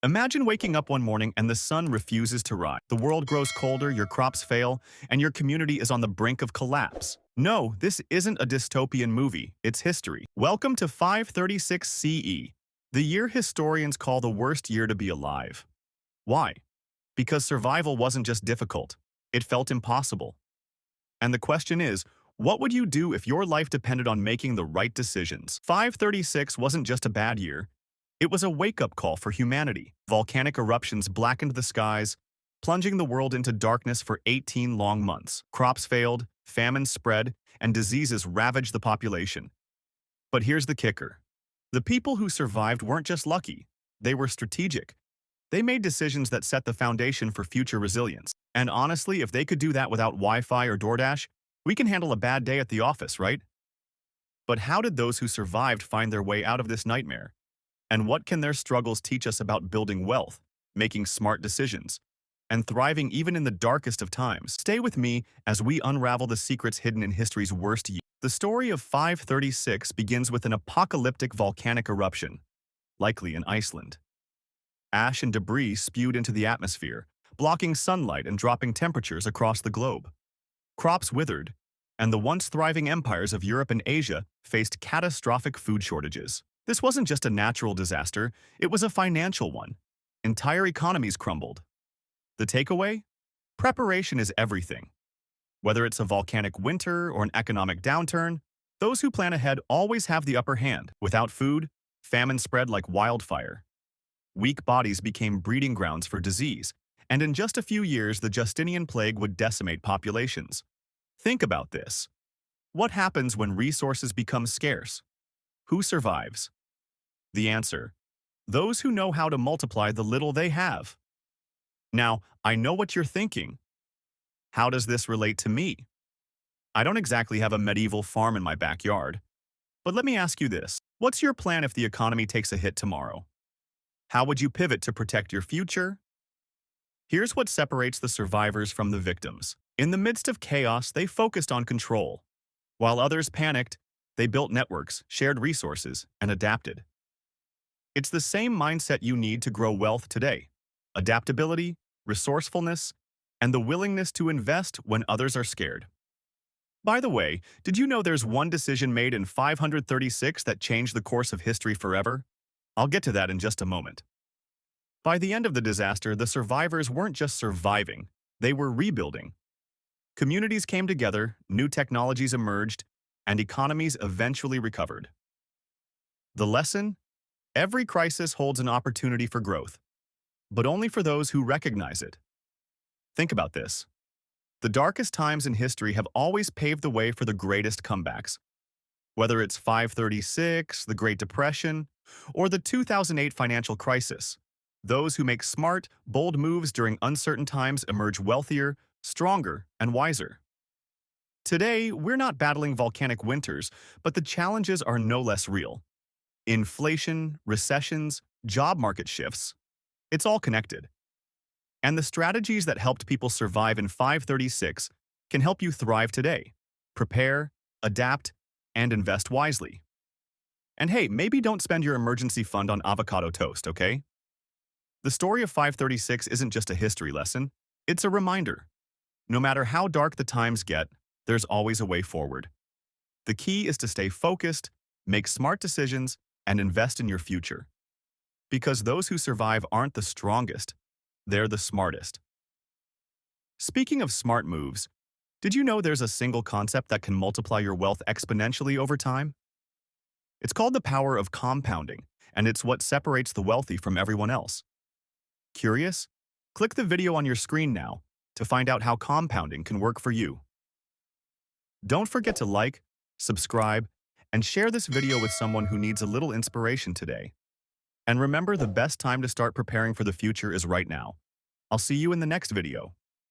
Imagine waking up one morning and the sun refuses to rise. The world grows colder, your crops fail, and your community is on the brink of collapse. No, this isn't a dystopian movie, it's history. Welcome to 536 CE, the year historians call the worst year to be alive. Why? Because survival wasn't just difficult, it felt impossible. And the question is, what would you do if your life depended on making the right decisions? 536 wasn't just a bad year, it was a wake-up call for humanity. Volcanic eruptions blackened the skies, plunging the world into darkness for 18 long months. Crops failed, famine spread, and diseases ravaged the population. But here's the kicker. The people who survived weren't just lucky, they were strategic. They made decisions that set the foundation for future resilience. And honestly, if they could do that without Wi-Fi or DoorDash, we can handle a bad day at the office, right? But how did those who survived find their way out of this nightmare? And what can their struggles teach us about building wealth, making smart decisions, and thriving even in the darkest of times? Stay with me as we unravel the secrets hidden in history's worst year. The story of 536 begins with an apocalyptic volcanic eruption, likely in Iceland. Ash and debris spewed into the atmosphere, blocking sunlight and dropping temperatures across the globe. Crops withered, and the once thriving empires of Europe and Asia faced catastrophic food shortages. This wasn't just a natural disaster, it was a financial one. Entire economies crumbled. The takeaway? Preparation is everything. Whether it's a volcanic winter or an economic downturn, those who plan ahead always have the upper hand. Without food, famine spread like wildfire. Weak bodies became breeding grounds for disease, and in just a few years the Justinian plague would decimate populations. Think about this. What happens when resources become scarce? Who survives? The answer: those who know how to multiply the little they have. Now, I know what you're thinking. How does this relate to me? I don't exactly have a medieval farm in my backyard. But let me ask you this. What's your plan if the economy takes a hit tomorrow? How would you pivot to protect your future? Here's what separates the survivors from the victims. In the midst of chaos, they focused on control. While others panicked, they built networks, shared resources, and adapted. It's the same mindset you need to grow wealth today: adaptability, resourcefulness, and the willingness to invest when others are scared. By the way, did you know there's one decision made in 536 that changed the course of history forever? I'll get to that in just a moment. By the end of the disaster, the survivors weren't just surviving, they were rebuilding. Communities came together, new technologies emerged, and economies eventually recovered. The lesson? Every crisis holds an opportunity for growth, but only for those who recognize it. Think about this. The darkest times in history have always paved the way for the greatest comebacks. Whether it's 536, the Great Depression, or the 2008 financial crisis, those who make smart, bold moves during uncertain times emerge wealthier, stronger, and wiser. Today, we're not battling volcanic winters, but the challenges are no less real. Inflation, recessions, job market shifts. It's all connected. And the strategies that helped people survive in 536 can help you thrive today. Prepare, adapt, and invest wisely. And hey, maybe don't spend your emergency fund on avocado toast, okay? The story of 536 isn't just a history lesson, it's a reminder. No matter how dark the times get, there's always a way forward. The key is to stay focused, make smart decisions, and invest in your future. Because those who survive aren't the strongest, they're the smartest. Speaking of smart moves, did you know there's a single concept that can multiply your wealth exponentially over time? It's called the power of compounding, and it's what separates the wealthy from everyone else. Curious? Click the video on your screen now to find out how compounding can work for you. Don't forget to like, subscribe, and share this video with someone who needs a little inspiration today. And remember, the best time to start preparing for the future is right now. I'll see you in the next video.